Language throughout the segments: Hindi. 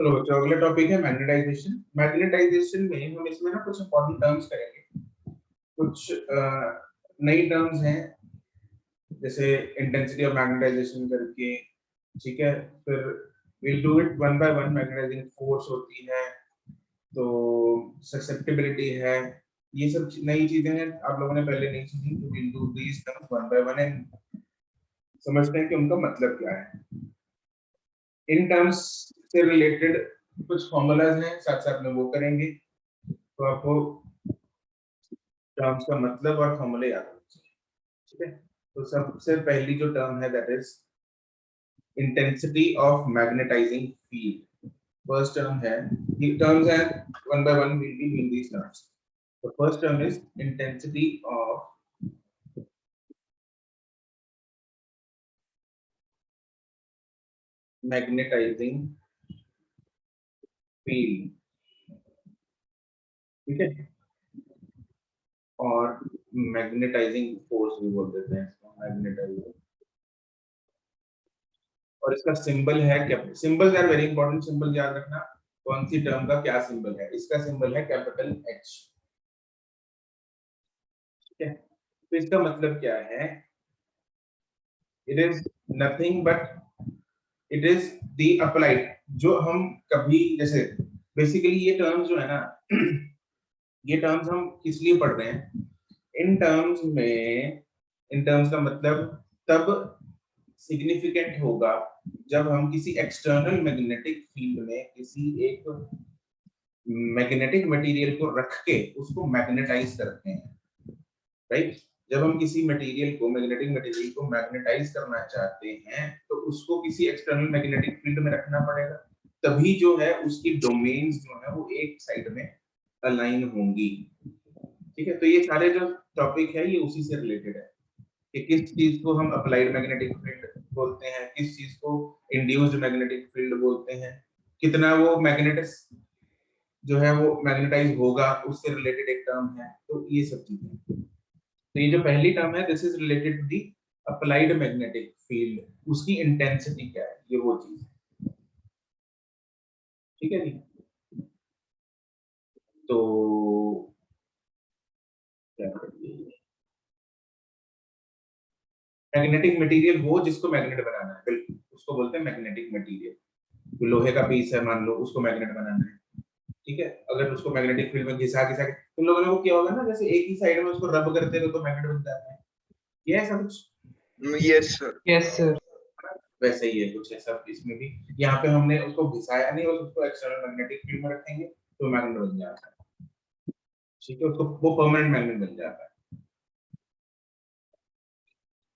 चलो बच्चों, अगला टॉपिक है मैग्नेटाइजेशन। मैग्नेटाइजेशन में हम इसमें ना कुछ इंपॉर्टेंट टर्म्स करेंगे, कुछ नई टर्म्स हैं, जैसे इंटेंसिटी ऑफ मैग्नेटाइजेशन करके, ठीक है। फिर will do it one by one. Magnetising force होती है, तो ससेप्टिबिलिटी है, ये सब नई चीजें हैं, आप लोगों ने पहले नहीं सुनी। तो will do these terms one by one and समझते हैं कि उनका मतलब क्या है। इन टर्म्स से रिलेटेड कुछ फॉर्मूलाज हैं, साथ साथ में वो करेंगे, तो आपको टर्म्स का मतलब और फॉर्मूले याद होने चाहिए, ठीक है। तो सबसे पहली जो टर्म है that is intensity of magnetising field. First term है, ये टर्म्स हैं one by one, will be in these terms. The first term is intensity of magnetising field, ठीक है। और मैग्नेटाइजिंग फोर्स भी बोल देते हैं इसको, मैग्नेटाइजिंग। और इसका सिंबल है क्या? Symbols are very important, symbol याद रखना। कौन सी टर्म का क्या सिंबल है? इसका सिंबल है कैपिटल एच, ठीक है। तो इसका मतलब क्या है? It is nothing but it is the applied, जो हम कभी जैसे बेसिकली ये टर्म्स जो है ना ये टर्म्स हम किस लिए पढ़ रहे हैं? इन टर्म्स में, इन टर्म्स का मतलब तब सिग्निफिकेंट होगा जब हम किसी एक्सटर्नल मैग्नेटिक फील्ड में किसी एक मैग्नेटिक मटेरियल को रख के उसको मैग्नेटाइज करते हैं, राइट। जब हम किसी मटेरियल को, मैग्नेटिक मटेरियल को मैग्नेटाइज करना चाहते हैं, तो उसको किसी एक्सटर्नल मैग्नेटिक फील्ड में रखना पड़ेगा, तभी जो है उसकी डोमेन्स जो है वो एक साइड में अलाइन होंगी, ठीक है। तो ये सारे जो टॉपिक है ये उसी से रिलेटेड है कि किस चीज को हम अप्लाइड मैग्नेटिक फील्ड बोलते हैं, किस चीज को इंड्यूस्ड मैग्नेटिक फील्ड बोलते हैं, कितना वो मैग्नेटिस जो है वो मैग्नेटाइज होगा, उससे रिलेटेड एक टर्म है। तो ये सब चीजें, तो ये जो पहली टर्म है this is related to the applied magnetic field, उसकी इंटेंसिटी क्या है, ये वो चीज है, ठीक है जी। तो क्या करिए, मैग्नेटिक मटेरियल वो जिसको मैग्नेट बनाना है, बिल्कुल उसको बोलते हैं मैग्नेटिक मटेरियल। तो लोहे का पीस है मान लो, उसको मैग्नेट बनाना है, ठीक है। अगर उसको मैग्नेटिक फील्ड में घिसा घिसा के, तुम लोगों ने वो किया होगा ना, जैसे एक ही साइड में उसको रब करते रहो तो मैग्नेट बन जाता है, ये ऐसा कुछ? Yes sir. Yes sir. वैसे ही है कुछ ऐसा इसमें भी। यहाँ पे हमने उसको घिसाया नहीं और उसको एक्सटर्नल मैग्नेटिक फील्ड में रखेंगे तो मैग्नेट बन जाता है, ठीक है। उसको वो परमानेंट मैग्नेट बन जाता है।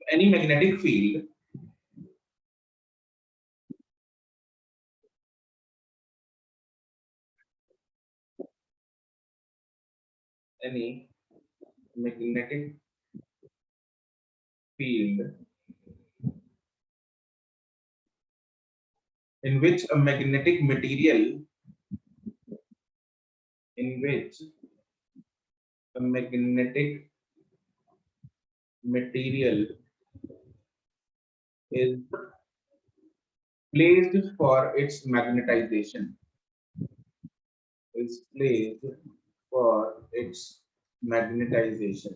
Any magnetic field any magnetic field in which a magnetic material, in which a magnetic material is placed for its magnetization, is placed for its magnetization,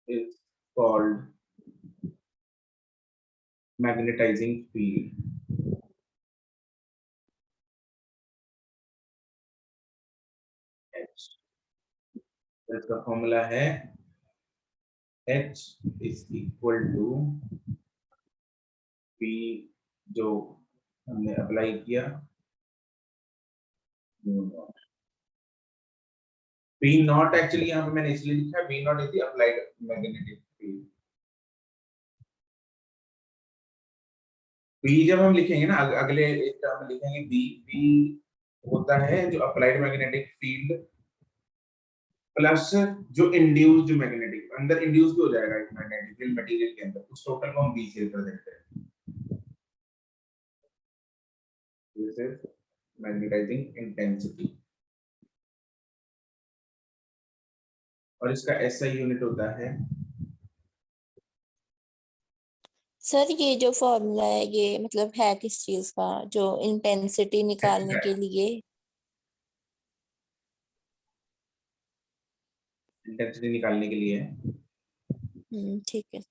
is called magnetizing field. H, तो इसका फॉर्मूला है H is equal to P, जो हमने अप्लाई किया, P नॉट, एक्चुअली यहाँ पे मैंने इसलिए लिखा है P not is the applied magnetic field. P जब हम लिखेंगे ना अगले एक टर्म में लिखेंगे B, B होता है जो अप्लाइड मैग्नेटिक फील्ड प्लस जो इंड्यूस्ड मैग्नेटिक, अंदर इंड्यूस भी हो जाएगा एक मैग्नेटिक फील्ड मटेरियल के अंदर, उस टोटल को हम B से रिप्रेजेंट करेंगे। दिस इज मैग्नेटाइजिंग इंटेंसिटी, और इसका SI यूनिट होता है सर ये जो फॉर्मूला है ये मतलब है किस चीज का, जो इंटेंसिटी निकालने के लिए? इंटेंसिटी निकालने के लिए ठीक है।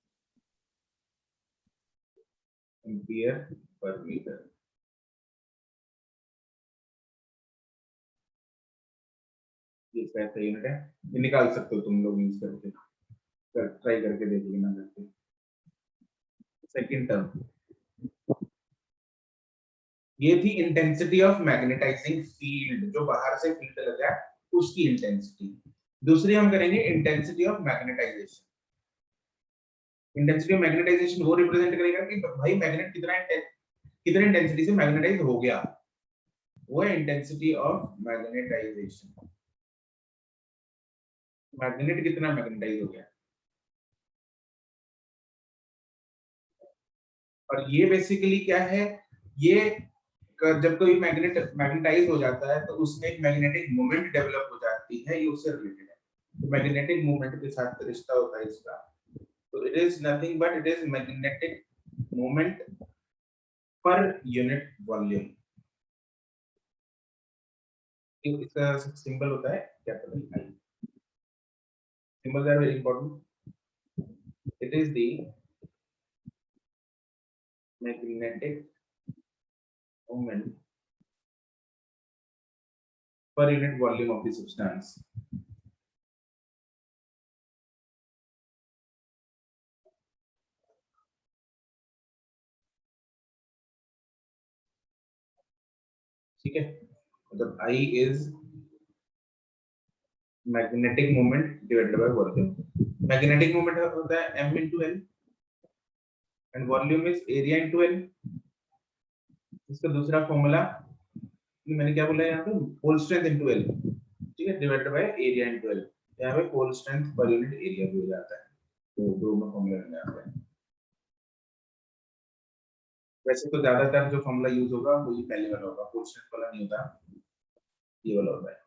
Ampere per metre. ये कैसा यूनिट है, ये निकाल सकते हो तुम लोग यूज करके, ट्राई करके देख लेना करके। सेकंड टर्म ये थी इंटेंसिटी ऑफ मैग्नेटाइजिंग फील्ड, जो बाहर से फील्ड लगा है उसकी इंटेंसिटी। दूसरी हम करेंगे intensity of magnetization. Intensity of magnetization वो रिप्रेजेंट करेगा कि भाई मैग्नेट कितने इंटेंसिटी से मैग्नेटाइज हो गया, वो है इंटेंसिटी ऑफ मैग्नेटाइजेशन। मैग्नेट कितना मैग्नेटाइज हो गया। और ये बेसिकली क्या है, ये जब कोई मैग्नेटाइज हो जाता है तो उसमें एक मैग्नेटिक मोमेंट डेवलप हो जाती है, ये उससे रिलेटेड है। तो मैग्नेटिक मोमेंट के साथ रिश्ता होता है इसका। तो it is nothing but it is magnetic moment per unit volume. इसका सिंबल होता है capital I. Symbols are very important. It is the magnetic moment per unit volume of the substance. ठीक है, मतलब I is magnetic moment divided by volume. Magnetic moment होता है m into l and volume is area into l. इसका दूसरा फॉर्मूला मैंने क्या बोला यहाँ पे, पोल स्ट्रेंथ into l, ठीक है, divided by area into l। यहाँ पे pole strength per unit area भी हो जाता है, तो दोनों फॉर्मूले बन जाते हैं। वैसे तो ज्यादातर जो फॉर्मूला यूज होगा वो ये पहले वाला होगा, पोल स्ट्रेंथ वाला नहीं होता, ये वाला होता है।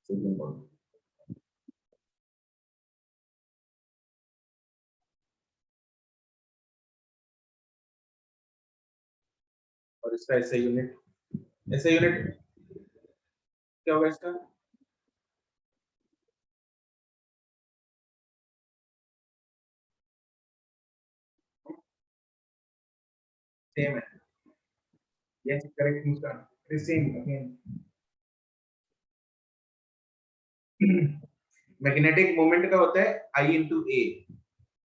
Simple formula. और इसका ऐसा यूनिट क्या होगा इसका, सेम है। Yes correct, Muskan same again. Magnetic moment का होता है I into A,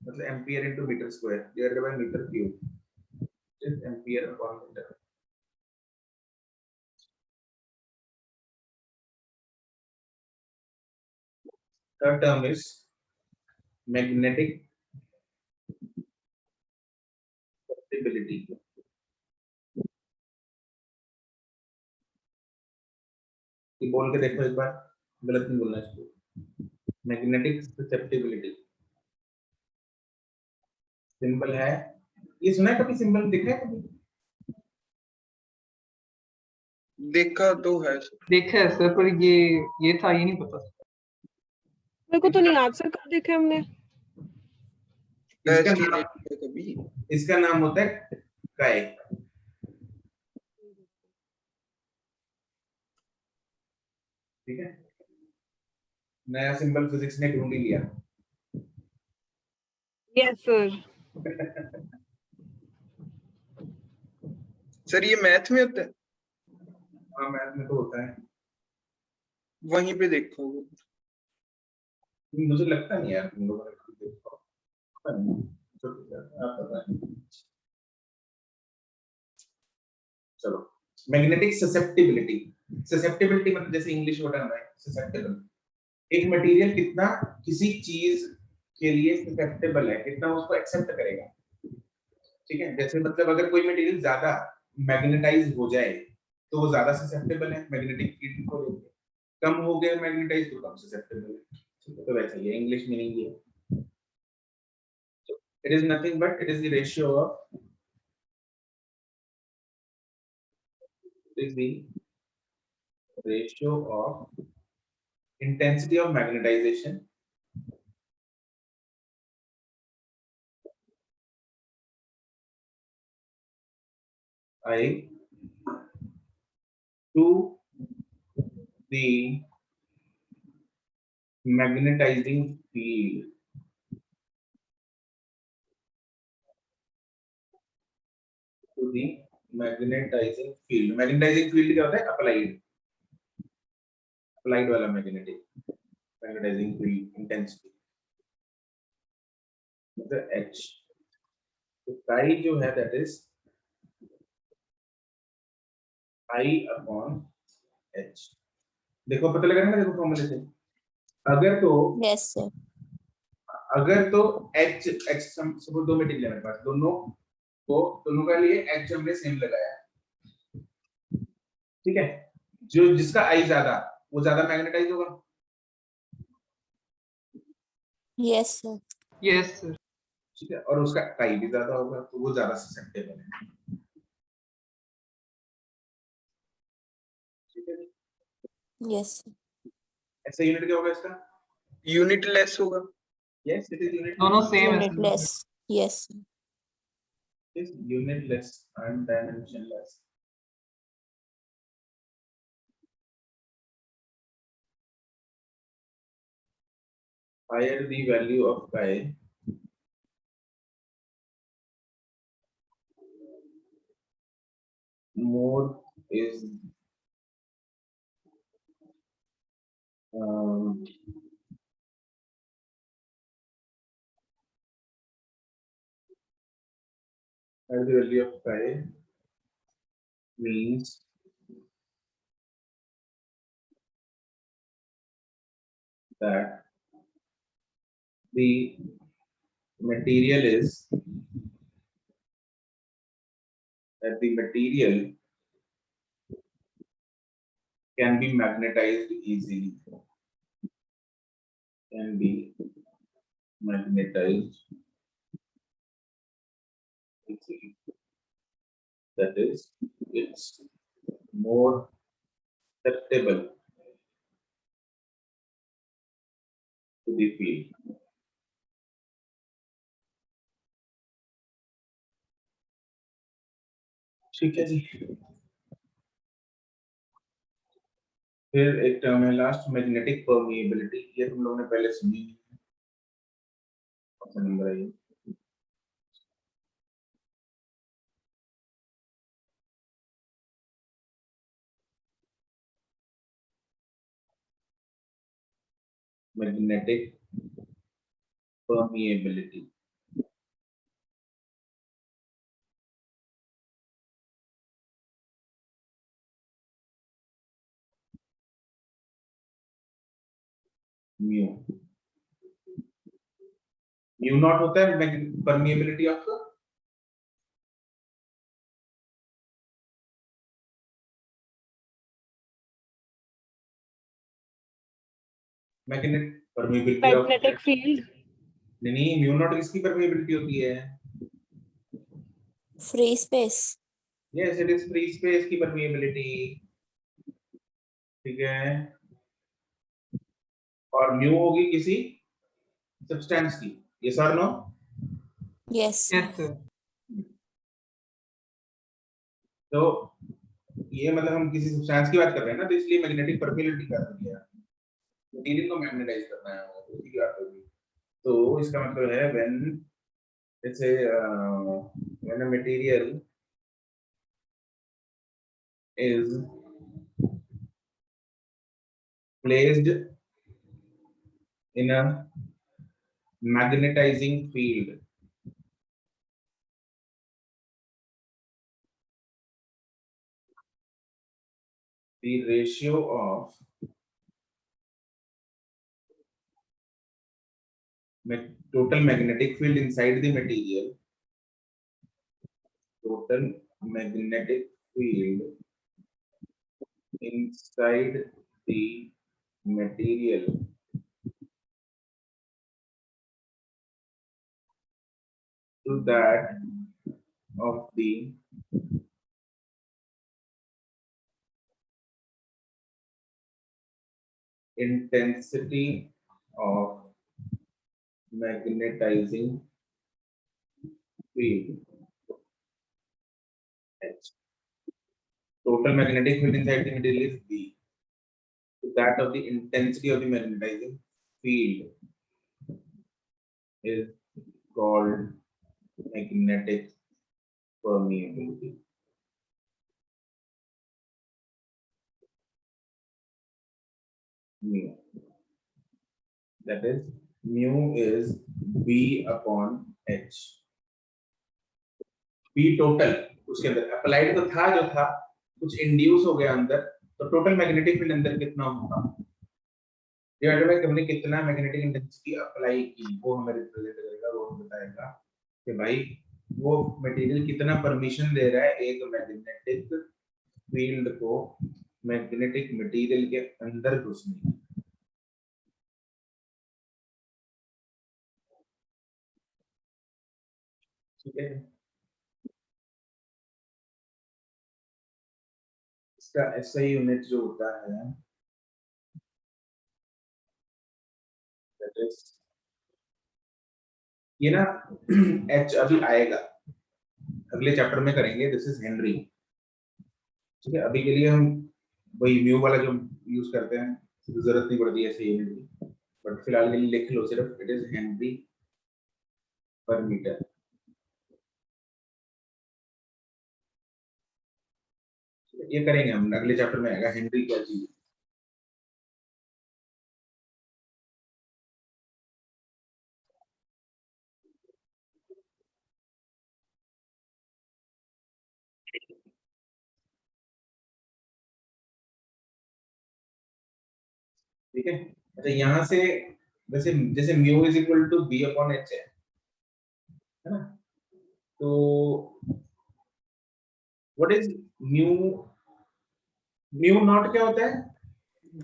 मतलब ampere into metre square divided by metre cube, is ampere upon metre. Third term is magnetic susceptibility. ये बोल के देखो एक बार, गलत नहीं बोलना इसको। मैग्नेटिक ससेप्टिबिलिटी सिंबल है, ये सुना है कभी, सिंबल देखा है कभी? देखा तो है सर। देखा है सर, पर ये था, ये नहीं पता। मेरे को तो नहीं याद सर, कब देखे हमने। इसका ऐसे नाम, नहीं देखा कभी। इसका नाम होता है काय। ठीक है, नया सिंबल फिजिक्स ने ढूंढ ही लिया। Yes sir. सर ये मैथ में होता है? हाँ मैथ में तो होता है। वहीं पे देखा होगा। मुझे लगता नहीं यार तुम लोगों ने कभी देखा हो। पता नहीं, आप पता नहीं। चलो, मैग्नेटिक ससेप्टिबिलिटी। ससेप्टिबिलिटी मतलब जैसे इंग्लिश वर्ड है ससेप्टेबल, एक मटेरियल कितना किसी चीज के लिए ससेप्टेबल है, कितना उसको एक्सेप्ट करेगा। ठीक है, जैसे मतलब अगर कोई मटेरियल ज्यादा मैग्नेटाइज हो जाए तो वो ज्यादा ससेप्टेबल है मैग्नेटिक फील्ड को लेकर, कम हो गया मैग्नेटाइज तो कम ससेप्टेबल है। तो वैसा ही है, इंग्लिश मीनिंग ये है। It is nothing but it is the ratio of, it is the ratio of intensity of magnetization I to the magnetizing field. To the magnetizing field. Magnetizing field क्या होता है? Applied. Applied वाला magnetizing field intensity. मतलब H. तो chi जो है that is I upon H. देखो पता लगा ना, देखो फॉर्मूले से अगर तो yes sir, H सपोज दो मटेरियल है मेरे पास, दोनों का लिए H हमने सेम लगाया, ठीक है, जो जिसका I ज्यादा वो ज्यादा मैग्नेटाइज होगा, yes sir, yes sir, ठीक है, और उसका I भी ज्यादा होगा तो वो ज्यादा ससेप्टेबल है, ठीक है। yes sir, ऐसा यूनिट क्या होगा इसका? यूनिट लेस होगा। यस इट इज यूनिट, दोनों सेम है sir. unitless, yes sir, is unitless and dimensionless. Higher the value of chi, more is higher the value of chi means that the material is that the material can be magnetized easily, can be magnetized easily, that is it's more susceptible to the field. ठीक है जी, फिर एक टर्म है लास्ट, मैग्नेटिक परमिएबिलिटी, ये तुम लोगों ने पहले सुनी है, कौन सा नंबर है ये? Magnetic permeability, mu, mu not होता है permeability of magnet, permeability of magnetic field, नहीं, म्यू नॉट किसकी परमिएबिलिटी होती है? free space, yes it is free space की परमिएबिलिटी, ठीक है, और म्यू होगी किसी सब्सटेंस की, यस और no? yes sir, Yes sir. तो ये मतलब हम किसी सब्सटेंस की बात कर रहे हैं ना, तो इसलिए मैग्नेटिक परमिएबिलिटी कर दिया, मटेरियल को मैग्नेटाइज करना है, वो उसी की बात होगी। तो इसका मतलब है व्हेन जैसे when a material is placed in a magnetizing field, the ratio of total magnetic field inside the material, total magnetic field inside the material to that of the intensity of magnetizing field H. total magnetic field inside the material is B. So that of the intensity of the magnetizing field is called magnetic permeability. Mu. That is, mu is B upon H. B total उसके अंदर अप्लाइड तो था, जो था कुछ इंड्यूस हो गया अंदर, तो टोटल मैग्नेटिक फील्ड अंदर कितना होगा, डिवाइडेड बाय हमने कितना मैग्नेटिक इंटेंसिटी अप्लाई की, वो हमें रिप्रेजेंट करेगा, वो हमें बताएगा कि भाई वो मटेरियल कितना परमिशन दे रहा है एक मैग्नेटिक फील्ड को मैग्नेटिक मटेरियल के अंदर घुसने की। ठीक है, इसका SI यूनिट जो होता है that is, ये ना H अभी आएगा, अगले चैप्टर में करेंगे, दिस इज हेनरी। ठीक है, अभी के लिए हम वही म्यू वाला जो यूज करते हैं, जरूरत नहीं पड़ती ऐसे यूनिट की, बट फिलहाल के लिए लिख लो सिर्फ, इट इज हेनरी पर मीटर। ये करेंगे हम, अगले चैप्टर में आएगा हेनरी क्या चीज है। ठीक है, अच्छा यहाँ से वैसे जैसे mu is equal to B upon H है ना, तो what is mu, mu naught क्या होता है?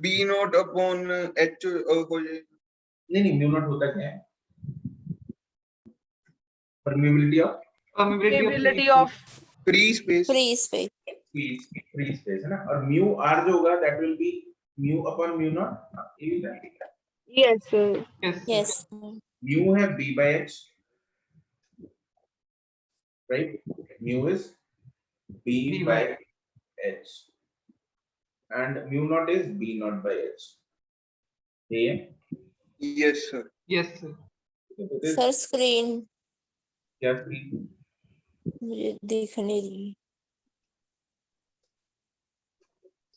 B नॉट अपॉन H हो जाए। नहीं, म्यू नॉट होता क्या है? Permeability of Permeability of free space. Free space. Free space है ना, और म्यू आर जो होगा that will be mu upon mu not, yes sir. Yes mu है b by h, right? Mu is b by h and mu naught is b naught by h. ये yes sir. Yes sir. Sir screen क्या स्क्रीन मुझे दिख नहीं रही।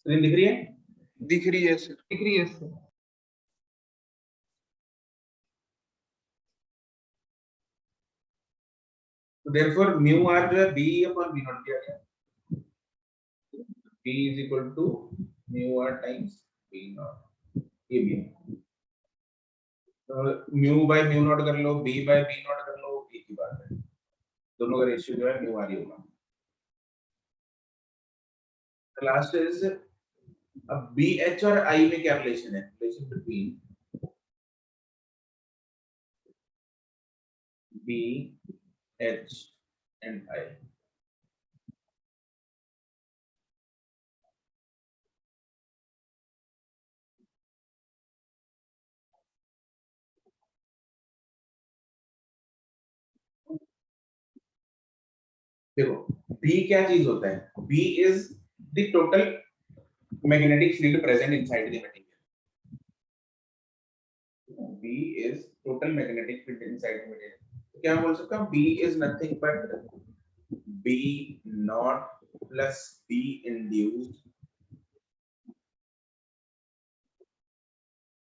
दिख रही है? दिख रही है सर। दिख रही है सर। तो therefore mu r जो है b upon b naught किया गया, b is equal to mu r times b naught, ये भी है। तो mu by mu naught कर लो, b by b naught कर लो, एक ही बात है, दोनों का रेशियो जो है mu r ही होगा। लास्ट इज, अब b h और i में क्या रिलेशन है? Relation between b h and I. देखो B क्या चीज होता है? B is the total magnetic field present inside the material. B is total magnetic field inside the material. तो क्या बोल सकता हूँ? B is nothing but B naught plus B induced.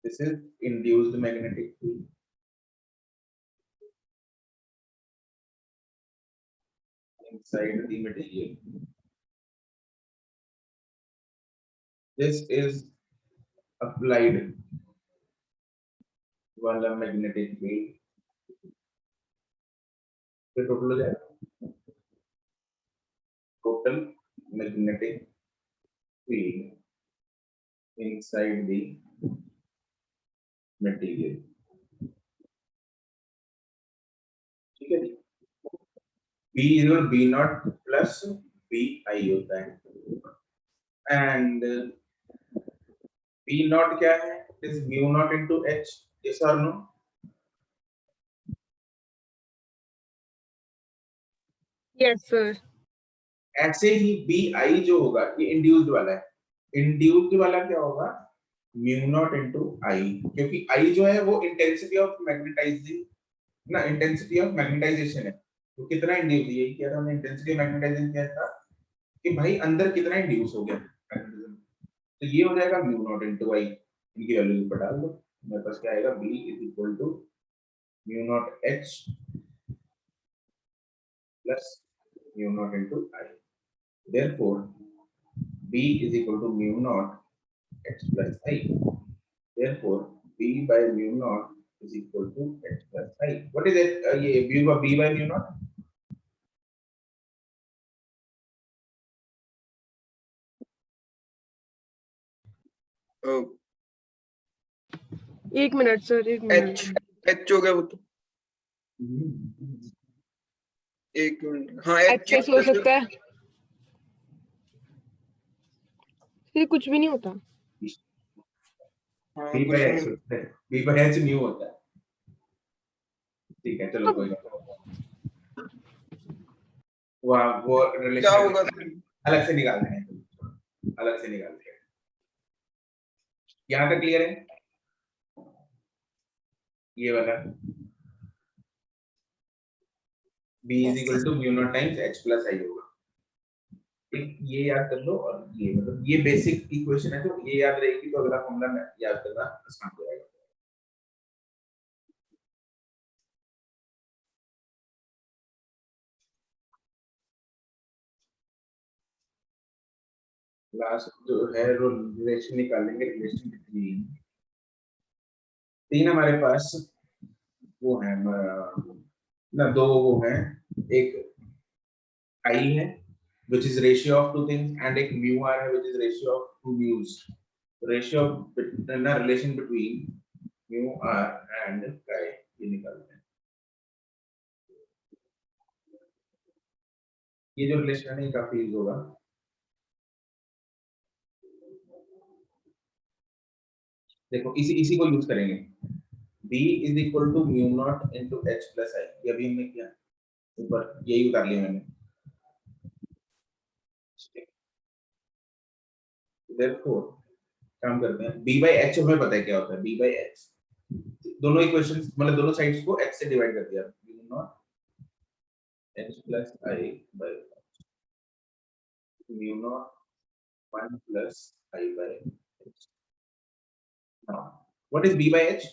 This is induced magnetic field. Inside the material. This is applied वाला magnetic field. तो टोटल हो जाएगा total magnetic field inside the material. ठीक है जी, B is equal to B naught plus B I होता है, and B naught क्या है? It is mu naught into H. Yes or no? Yes sir. ऐसे ही बी आई जो होगा ये इंड्यूस्ड वाला है, इंड्यूस्ड वाला क्या होगा म्यू नॉट इनटू आई, क्योंकि आई जो है वो इंटेंसिटी ऑफ मैग्नेटाइजिंग ना, इंटेंसिटी ऑफ मैग्नेटाइजेशन है, तो कितना इंड्यूस, यही किया था हमने, इंटेंसिटी ऑफ मैग्नेटाइजेशन क्या था कि भाई अंदर कितना इंड्यूस हो गया मैग्नेटिज्म, तो ये हो जाएगा म्यू नॉट इनटू आई, इनकी वैल्यू ऊपर डाल दो, मेरे पास क्या आएगा b is equal to mu naught h plus mu naught into i, therefore b is equal to mu naught h plus i, therefore b by mu naught is equal to h plus i. What is it? ये b by mu naught एक मिनट सर, एक एच मिनट। एच हो गया वो तो, एक मिनट, हाँ एच एच कैसे हो सकता है? ये कुछ भी नहीं होता। हाँ b कुछ by नहीं। h होता है, b by h mu होता है, ठीक है चलो कोई ना, वो क्या रिलेशन होगा? अलग से निकालते हैं, अलग से निकालते हैं, यहाँ तक क्लियर है ये वाला b is equal to mu naught times h plus i होगा, एक ये याद कर लो, और ये मतलब ये बेसिक इक्वेशन है, तो ये याद रहेगी तो अगला फॉर्मूला याद करना आसान हो जाएगा। लास्ट जो है रिलेशन निकालेंगे, रिलेशन बिटवीन तीन हमारे पास वो है ना, दो वो है, एक i है which is ratio of two things and एक mu r है which is ratio of two mu's, ratio ना relation between mu r and chi ये निकालते हैं, ये जो रिलेशन है ये काफी यूज होगा, देखो इसी को यूज करेंगे, b is equal to mu naught into h plus i, ये अभी हमने किया ऊपर, यही उतार लिया मैंने, therefore काम करते हैं, b by h हमें पता है क्या होता है, b by h दोनों इक्वेशंस मतलब दोनों साइड्स को h से डिवाइड कर दिया, mu naught h plus i by mu naught 1 plus i by h. Now what is b by h?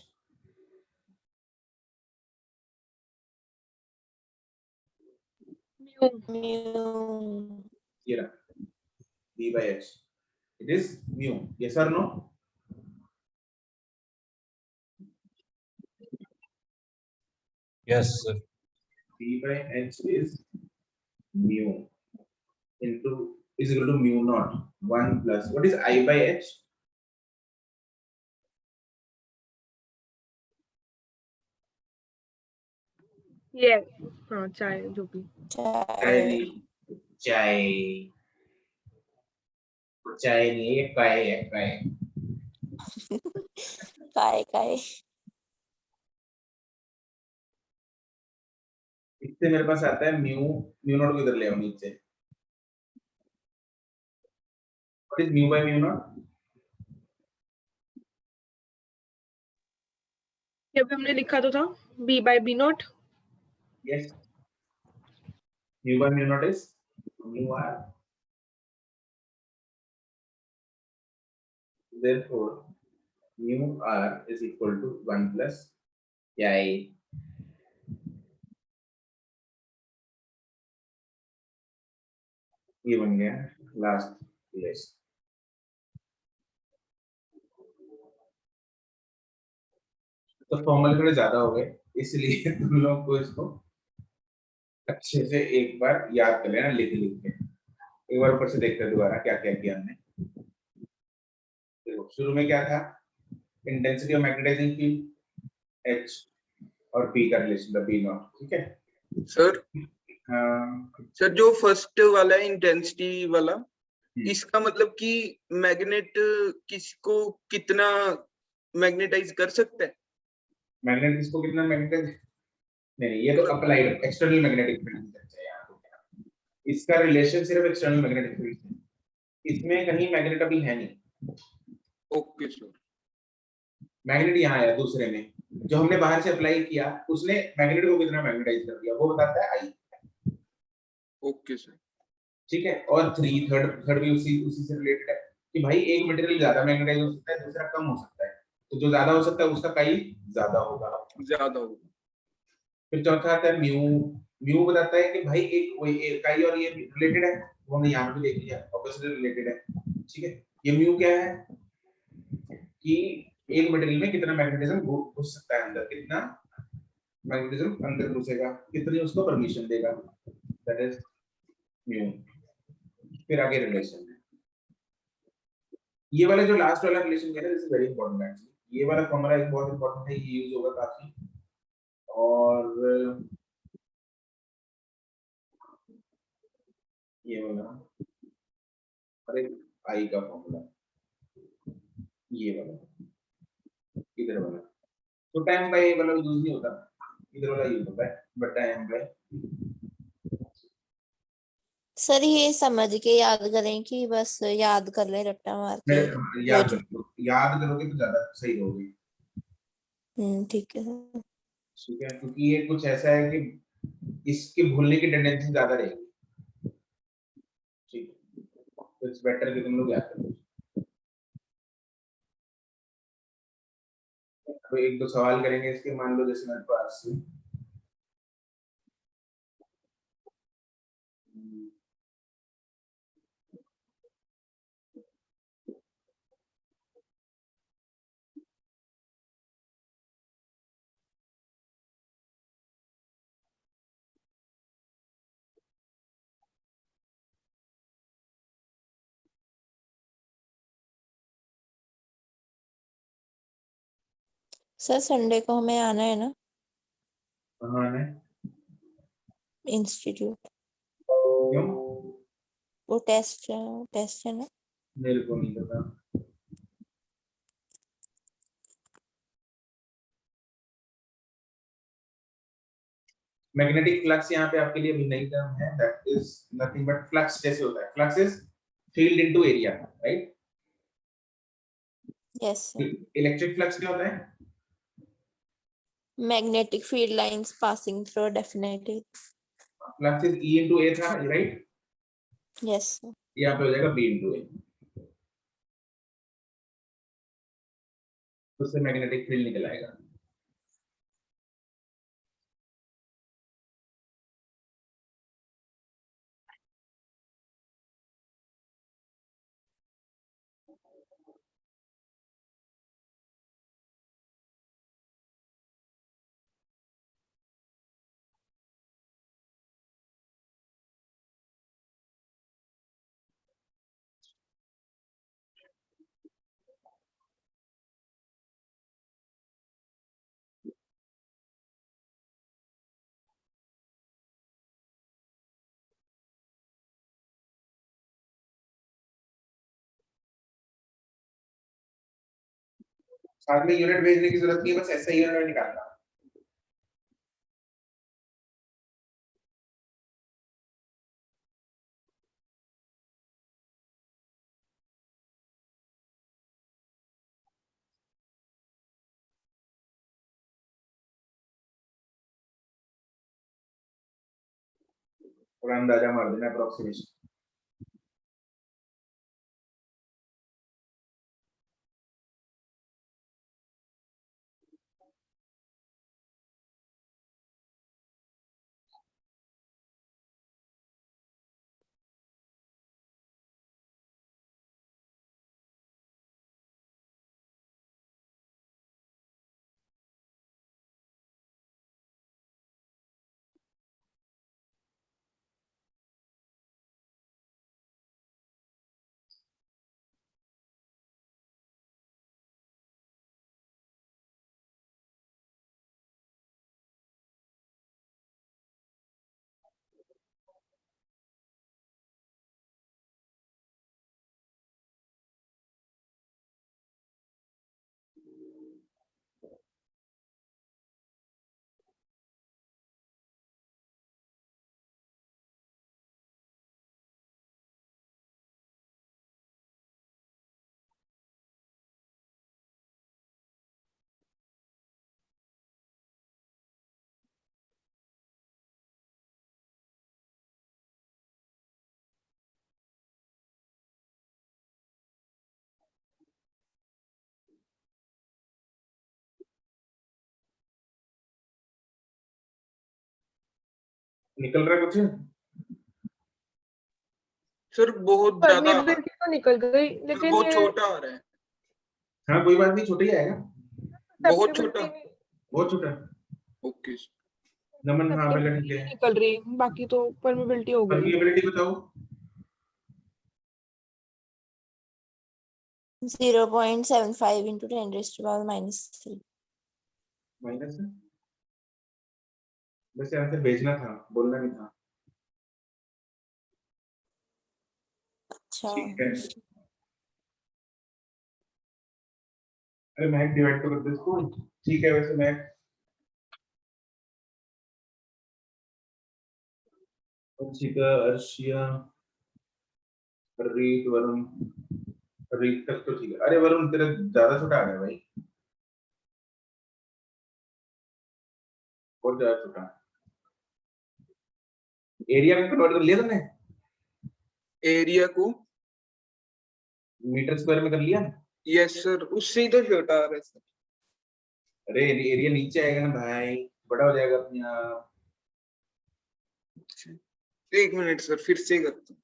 mu ये रहा b by h, it is mu, yes or no? Yes, sir. b by h is mu into is equal to mu naught 1 plus what is I by h? ये हाँ, चाय जो भी। चाय चाय चाय नहीं, ये काय है, काय काय इससे मेरे पास आता है म्यू नॉट को इधर ले आओ नीचे, what is mu by mu not? ये भी हमने लिखा तो था, b by b naught। Yes, mu by mu naught is mu r, therefore mu r is equal to 1 plus chi, ये बन गया लास्ट रिलेशन, तो फॉर्मूले थोड़े ज्यादा हो गए इसलिए तुम लोग को इसको अच्छे से एक बार याद कर लेना, लिख के एक बार ऊपर से देखते हैं दोबारा क्या क्या किया हमने। देखो शुरू में क्या था, intensity of magnetising field h और p का रिलेशन था p नॉट, ठीक है सर हाँ, सर जो फर्स्ट वाला है इंटेंसिटी वाला, इसका मतलब कि मैग्नेट किसको कितना मैग्नेटाइज कर सकता है? मैग्नेट किसको कितना मैग्नेटाइज, नहीं ये तो अप्लाइड एक्सटर्नल मैग्नेटिक फील्ड है यहाँ तो, इसका रिलेशन सिर्फ एक्सटर्नल मैग्नेटिक फील्ड से, इसमें कहीं मैग्नेट अभी है नहीं। Okay sir. मैग्नेट यहाँ आया दूसरे में, जो हमने बाहर से अप्लाई किया उसने मैग्नेट को कितना मैग्नेटाइज कर दिया वो बताता है आई। Okay sir. ठीक है, और थर्ड थर्ड भी उसी उसी से रिलेटेड है कि भाई एक मटेरियल ज्यादा मैग्नेटाइज हो सकता है, दूसरा कम हो सकता है, तो जो ज्यादा हो सकता है उसका काई ज्यादा होगा। ज्यादा होगा। फिर चौथा आता है म्यू। म्यू बताता है कि भाई काई और ये रिलेटेड है, वो हमने यहाँ पे भी देख लिया, ऑब्वियसली रिलेटेड है। ठीक है, ये म्यू क्या है कि एक मटेरियल में कितना मैग्नेटिज्म घुस सकता है अंदर, कितना मैग्नेटिज्म अंदर घुसेगा, कितनी उसको परमिशन देगा, दैट इज म्यू। फिर आगे रिलेशन है, ये वाला जो लास्ट वाला रिलेशन है, this is very important actually. ये वाला फॉर्मूला एक बहुत इंपॉर्टेंट है, ये यूज होगा काफी। और ये वाला, अरे आई का फॉर्मूला, ये वाला, इधर वाला, तो टाइम बाय वाला यूज नहीं होता, इधर वाला यूज होता है, बट टाइम बाय। सर ये समझ के याद करें कि बस याद कर ले रट्टा मार के याद रोज। रखो, याद करोगे तो ज्यादा सही होगी। ठीक है सर। ठीक है, क्योंकि ये कुछ ऐसा है कि इसके भूलने की टेंडेंसी ज्यादा रहेगी। ठीक है, तो इट्स बेटर कि तुम लोग याद करो। तो एक दो सवाल करेंगे इसके, मान लो जैसे मेरे पास सर संडे को हमें आना है ना कहाँ है, इंस्टीट्यूट, क्यों, वो टेस्ट है ना। मेरे को नहीं पता। मैग्नेटिक फ्लक्स यहाँ पे आपके लिए भी नई टर्म है, that is nothing but flux. जैसे होता है flux is field into area, right. Yes sir. Electric flux क्या होता है, magnetic field lines passing through definite. Flux is E into A था, राइट। Yes sir. यहाँ पे हो जाएगा बी इनटू ए, उससे मैग्नेटिक फील्ड निकल आएगा। साथ में यूनिट भेजने की जरूरत नहीं है, बस ऐसा ही यूनिट निकालना। थोड़ा अंदाजा मार देना, अप्रोक्सीमेशन। निकल रहा है कुछ? सर बहुत ज्यादा परमिएबिलिटी तो निकल गई, लेकिन बहुत ये छोटा आ रहा है, हाँ कोई बात नहीं, छोटा ही आएगा, बहुत छोटा। susceptibility बहुत छोटा। ओके नमन हाँ बेटा ठीक susceptibility है। निकल रही, बाकी तो परमिएबिलिटी हो गई। परमिएबिलिटी बताओ। 0.75 into 10 raised to power -3. Minus है, वैसे आंसर भेजना था, बोलना नहीं था। अच्छा, ठीक है, अरे मैं डिवाइड तो कर दे इसको। ठीक है, वैसे मैं अंशिका, अर्शिया, रीत, वरुण, रीत तक तो ठीक है। अरे वरुण तेरा ज्यादा छोटा आ गया भाई, बहुत ज्यादा छोटा। एरिया में कन्वर्ट कर लिया तुमने? एरिया को मीटर स्क्वायर में कर लिया? यस सर, उससे ही तो छोटा आ रहा है सर। अरे एरिया नीचे आएगा ना भाई, बड़ा हो जाएगा अपने आप। एक मिनट सर, फिर से करता हूँ।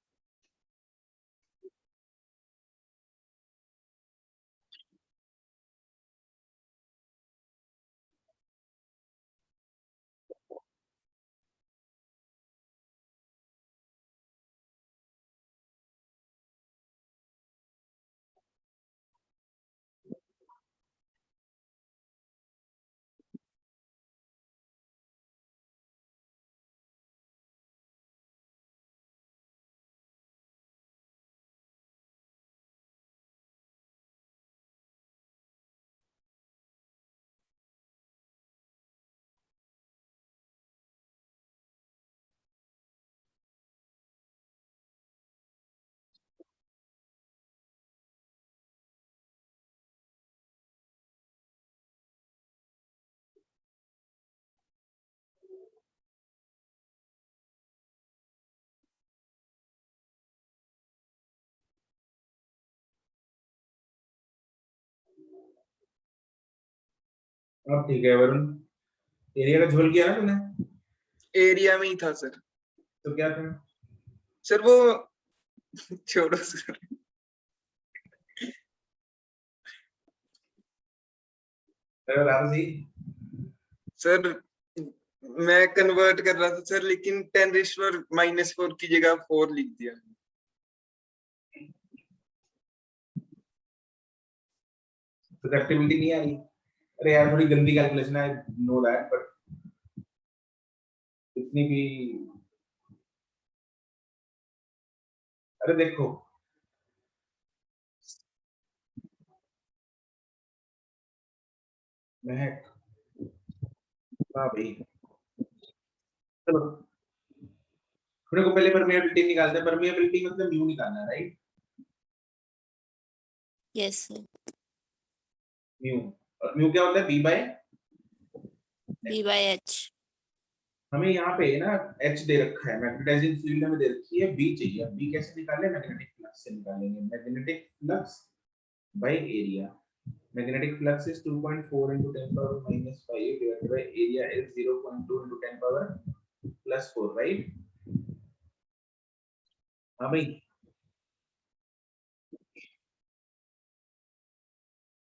अब ठीक है वरुण, एरिया का झोल किया ना तूने? एरिया में ही था सर। तो क्या था? सर वो छोड़ो सर। अरे बता तो सही। सर मैं कन्वर्ट कर रहा था सर, लेकिन 10⁻⁻⁴ की जगह 4 लिख दिया। ससेप्टिबिलिटी नहीं आ रही? अरे यार थोड़ी गंदी कैलकुलेशन है, नो दैट, बट इतनी भी। अरे देखो, महक, हाँ भाई, चलो थोड़े को पहले परमिएबिलिटी निकालते हैं। परमिएबिलिटी मतलब म्यू निकालना है, राइट? yes sir. म्यू, और म्यू क्या होता है? B by H. हमें यहाँ पे ना H दे रखा है, मैग्नेटाइजिंग फील्ड हमें दे रखी है B चाहिए। अब B कैसे निकालें? मैग्नेटिक फ्लक्स से निकालेंगे। Magnetic flux by area, magnetic flux is 2.4 into 10 power minus 5 divided by area is 0.2 into 10 power plus 4, right? हाँ भाई,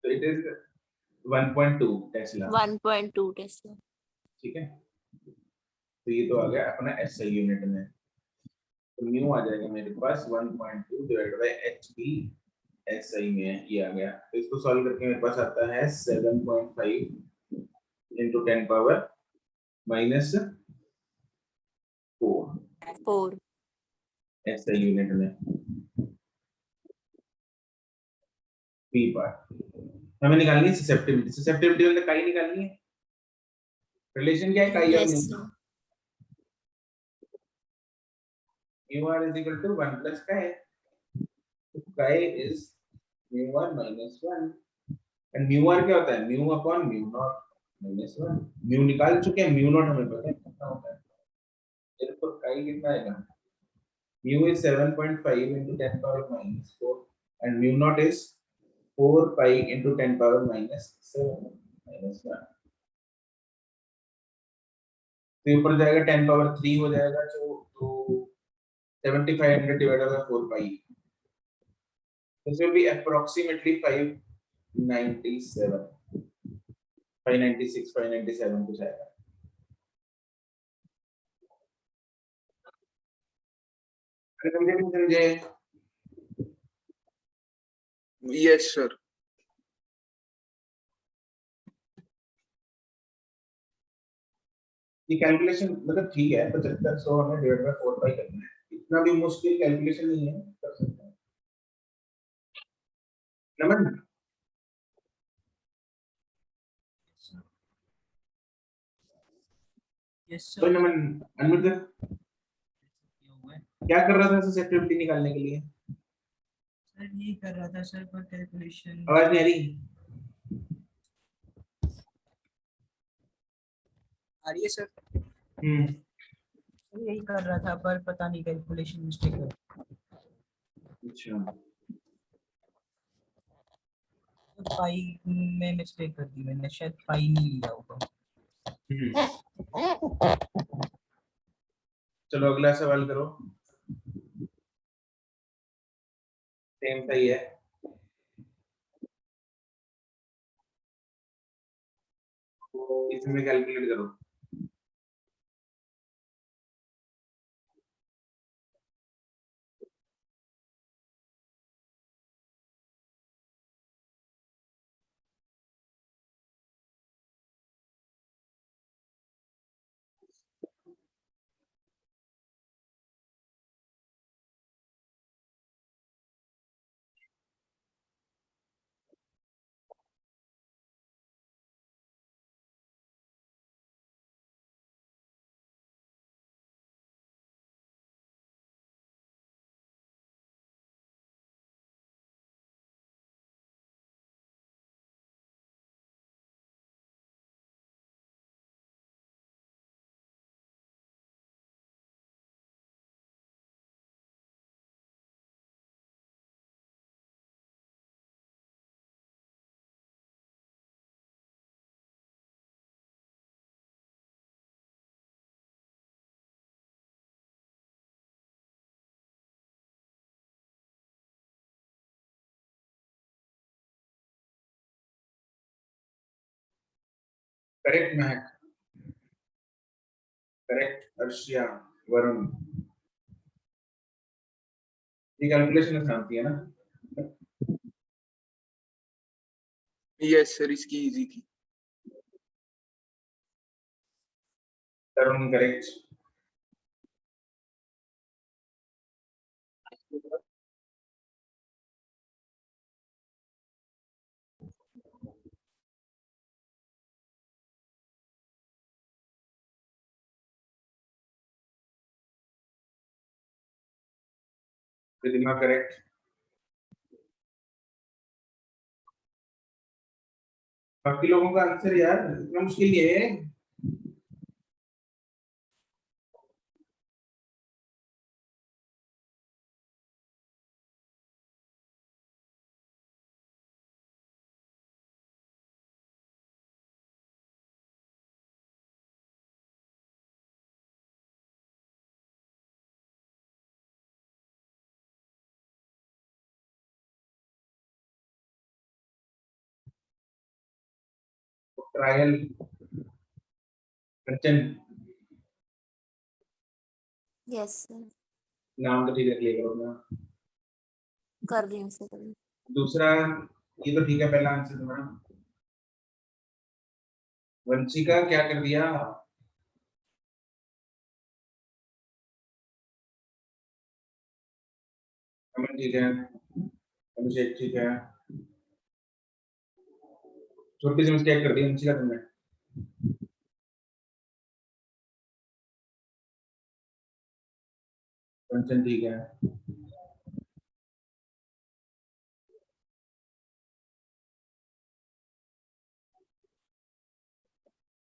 तो it is 1.2 टेस्ला, 1.2 Tesla. ठीक है। तो ये तो आ गया अपना SI यूनिट में, तो न्यू आ जाएगा मेरे पास 1.2 डिवाइडेड बाय HP SI में, ये आ गया। तो इसको सॉल्व करके मेरे पास आता है 7.5 into 10 power minus 4 4. SI unit में। P पार्ट हमें निकालनी है ससेप्टिबिलिटी। ससेप्टिबिलिटी मतलब काई निकालनी है। रिलेशन क्या है काई और Yes म्यू sir. का? Mu are is equal to 1 plus chi, तो chi is mu r minus 1, and mu r क्या होता है? Mu upon mu naught minus 1। Mu निकाल चुके हैं, म्यू नॉट हमें पता है कितना होता है, तो काई कितना आएगा? Mu is 7.5 into 10 power minus 4 and mu naught is 4 pi into 10 power minus 7 minus 1। तो ऊपर जाएगा 10 पावर 3 हो जाएगा, तो 7500 divided by 4 pi. This will be approximately 597, 596, 597 कुछ आएगा. समझे? Yes sir. ये कैलकुलेशन मतलब ठीक है, 7500 हमें डिवाइड बाय 4 पाई करना है, इतना भी मुश्किल कैलकुलेशन नहीं है, कर सकते हैं. नमन, यस कोई सर। नमन अनम्यूट कर. क्या कर रहा था ससेप्टिबिलिटी निकालने के लिए? सर ये कर रहा था सर, पर कैलकुलेशन आवाज नहीं आ रही. आ रही है सर। हम्म. सर यही कर रहा था, पर पता नहीं कैलकुलेशन मिस्टेक है। अच्छा, पाई में मिस्टेक कर दी मैंने, शायद पाई नहीं लिया होगा। चलो अगला सवाल करो. सेम सही है. इसमें कैलकुलेट करो. करेक्ट महक, करेक्ट अर्शिया, वरुण. ये कैलकुलेशन आसान थी है ना? यस सर, इसकी इजी थी। तरुण करेक्ट. प्रतिमा करेक्ट. बाकी लोगों का आंसर यार इतना मुश्किल नहीं है. ट्रायल कंचन, यस नाम तो ठीक रख लिया करो अपना. कर रही हूँ सर, कर रही हूँ। दूसरा ये तो ठीक है, पहला आंसर तुम्हारा. वंशिका क्या कर दिया? अमन ठीक है, अभिषेक ठीक है. छोटी सी मिस्टेक कर दी वंशिका तुमने. कंचन ठीक है.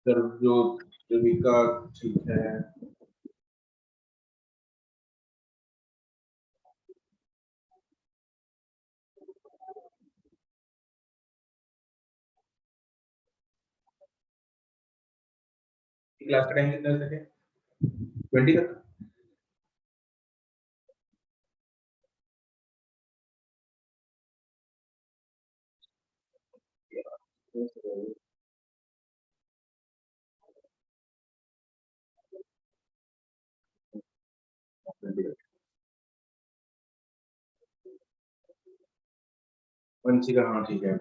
सर्वजोत, देविका ठीक है. क्लास का टाइम कितना तक है? 20 तक। वंशिका, हाँ ठीक है।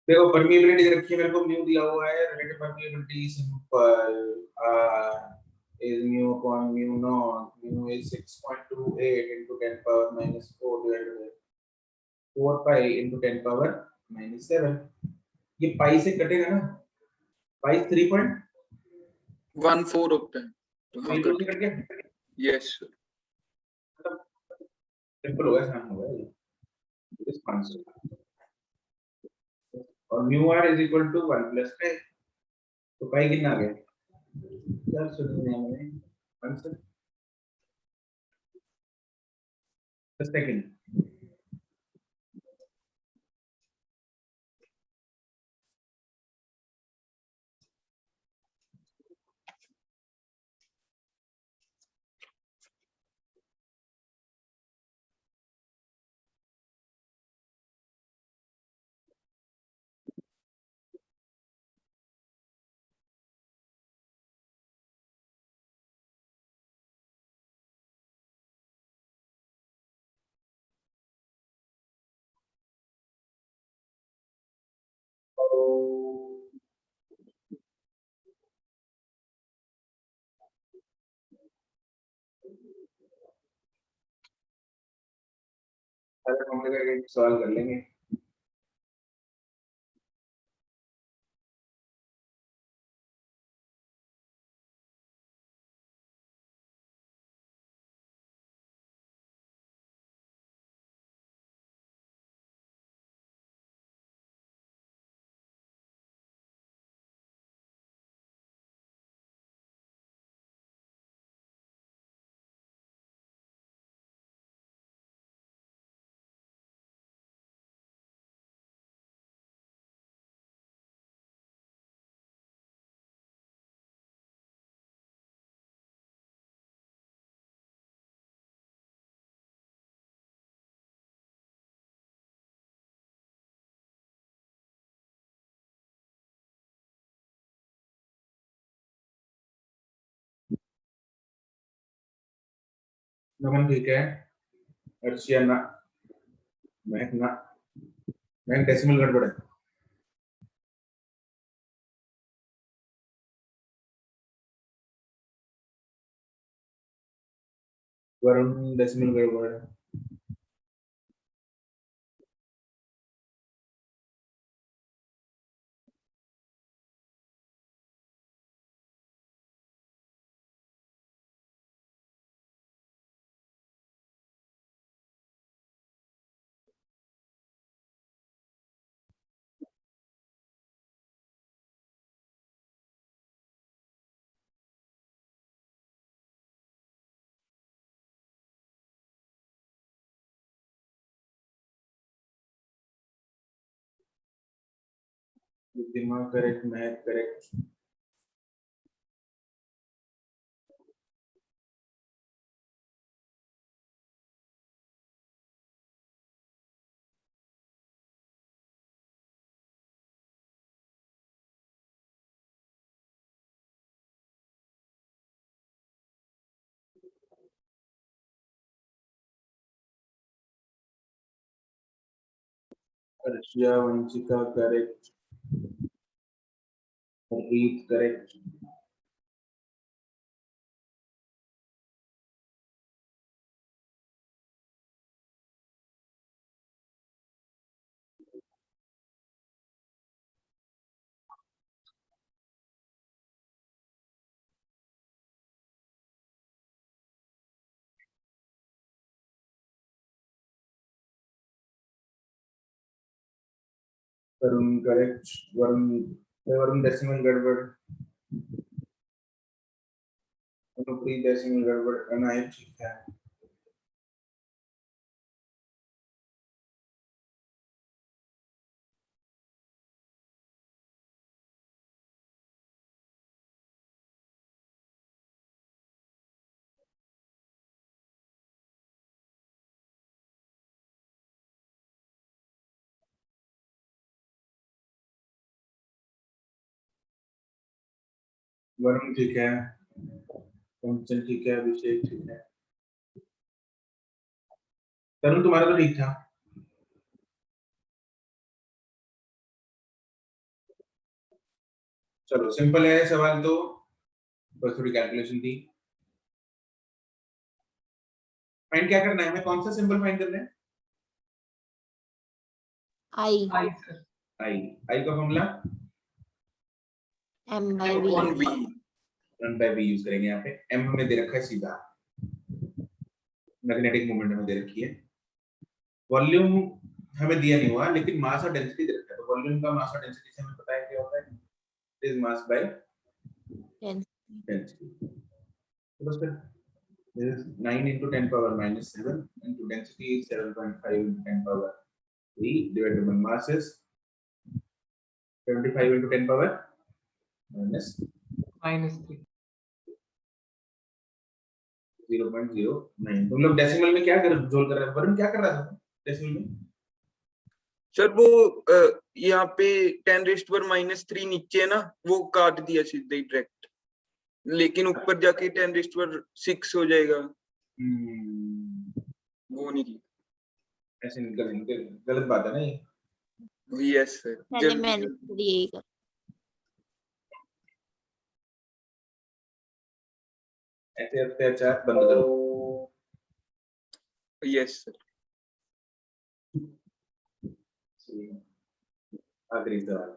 देखो परमिएबिलिटी रखी है, मेरे को म्यू दिया हुआ है, relative permeability simple is mu upon mu naught. Mu is 6.28 into 10 power minus 4 divided by 4 pi into 10 power minus 7. ये पाई से कटेगा ना, पाई 3.14 होता है, तो हाँ ये कट से कट गया, यस सिंपल होगा, आसान होगा ये, इस आंसर। और mu are is equal to 1 plus 5, तो पाई कितना आ गया? 499 आंसर। सेकंड हम एक सवाल कर लेंगे। नमन ठीक है, अर्शिया ना, महक ना, महक डेसिमल गड़बड़ है। वरुण डेसिमल गड़बड़ है। दिमाग करेक्ट, महक करेक्ट। अर्शिया, वंशिका करेक्ट, रीत correct. Varun correct, Varun, Varun decimal गड़बड़, अनुप्रीत डेसिमल गड़बड़, अनायत ठीक है। वरुण ठीक है, कंचन ठीक है, अभिषेक ठीक है, तरुण तुम्हारा तो ठीक था। चलो सिंपल है सवाल तो, बस थोड़ी कैलकुलेशन थी। फाइंड क्या करना है, हमें कौन सा सिंबल फाइंड करना है? आई आई सर। आई। आई का formula M by V. On B. 1/v use करेंगे यहाँ पे। m हमें दे रखा है सीधा, मैग्नेटिक मोमेंट हमें दे रखी है, वॉल्यूम हमें दिया नहीं हुआ लेकिन मास और डेंसिटी दे रखा है, तो वॉल्यूम का मास और डेंसिटी से हमें पता है क्या होता है, it is mass by density. तो बस फिर this is 9 into 10 power minus 7 into density is 7.5 into 10 power 3 divided by mass is 75 into 10 power minus -3। 0.09। तुम लोग डेसिमल में क्या कर जोड़ कर रहे हो? वरुण क्या कर रहा था डेसिमल में? सर वो यहाँ पे 10⁻³ नीचे है ना, वो काट दिया सीधे ही डायरेक्ट, लेकिन ऊपर जाके 10⁻6 हो जाएगा, वो नहीं किया। ऐसे निकल गलत बात है ना ये। यस सर, पहले मैंने यही कर। ऐसे अत्याचार बंद करो। Yes sir. आखिरी सवाल,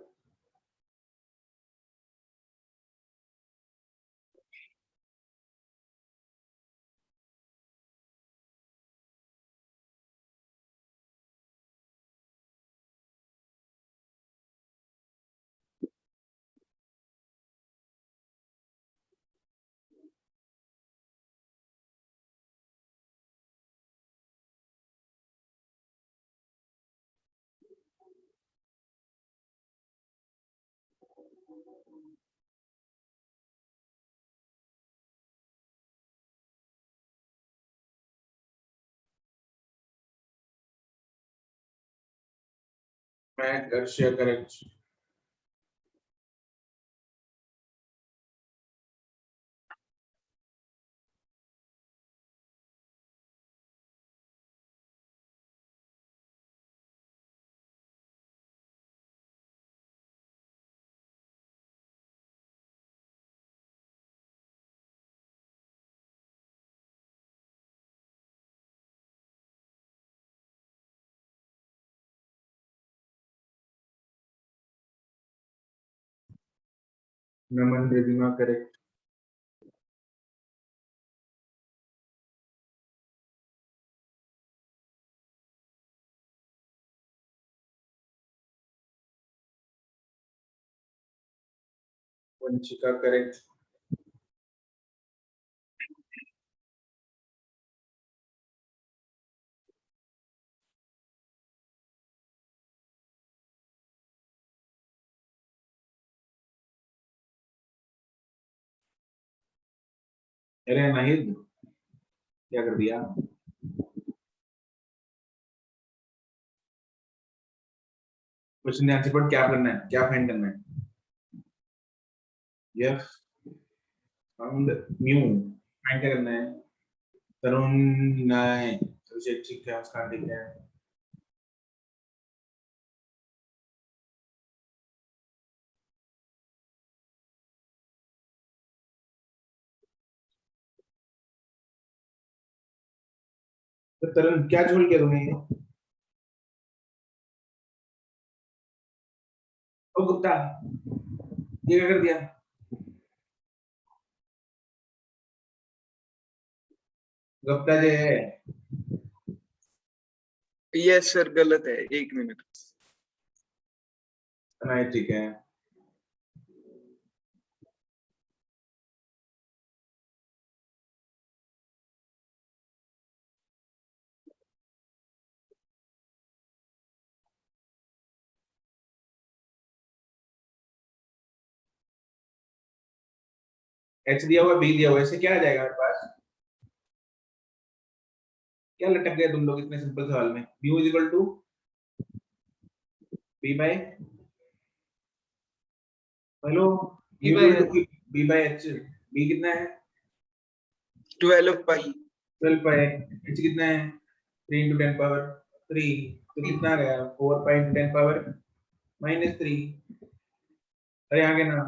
मैं कर्षिया करेक्ट। नमन रिदिमा करेक्ट। वंशिका करेक्ट। अरे नाहिद क्या कर दिया? क्वेश्चन आंसर पर क्या करना है, क्या फाइंड करना है? यस फाउंड म्यू फाइंड क्या करना है? तरुण नहीं, अभिषेक ठीक है, उसका ठीक है। तो तरुण क्या झोल किया तुमने ये? ओ गुप्ता ये क्या कर दिया? गुप्ता जी यस सर, गलत है, 1 मिनट। नहीं ठीक है। एच दिया हुआ, बी दिया हुआ, इससे क्या आ जाएगा मेरे पास? क्या लटक गए तुम लोग इतने सिंपल सवाल में? Mu is equal to B by, hello, B by H। b by h, b कितना है 12 पाई 12 पाई, h कितना है 3 into 10 power 3, तो कितना आ गया 4 pi into 10 power -3। अरे आ गया ना,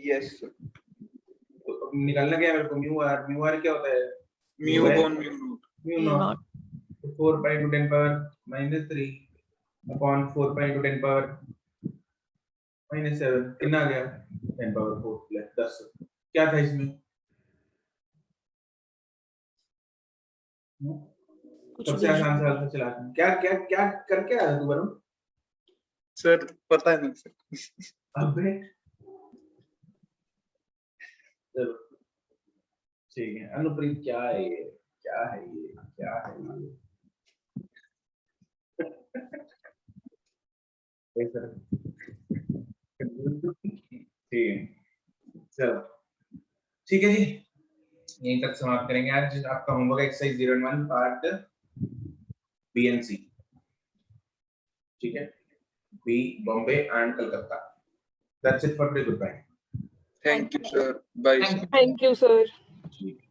यस सर तो अब निकालना क्या है मेरे को, म्यू आर क्या होता है म्यू है upon mu not mu mu not, not. तो 4 pi into 10 power -3 upon 4 pi into 10 power -7, कितना आ गया 10 power 4 प्लस 10। क्या था इसमें कुछ सबसे भी नहीं। आसान सवाल था, चला क्या क्या क्या करके आया था तू वरुण? सर पता नहीं सर अबे चलो ठीक है, अनुप्रीत क्या है ये, क्या है ये, क्या है ये सर ठीक है, चलो ठीक है जी, यहीं तक समाप्त करेंगे आज आपका homework exercise 0-1 part B and C. ठीक है, B Bombay and Calcutta. That's it for today, goodbye. Thank you sir bye Thank सर you. Thank you sir. ठीक है।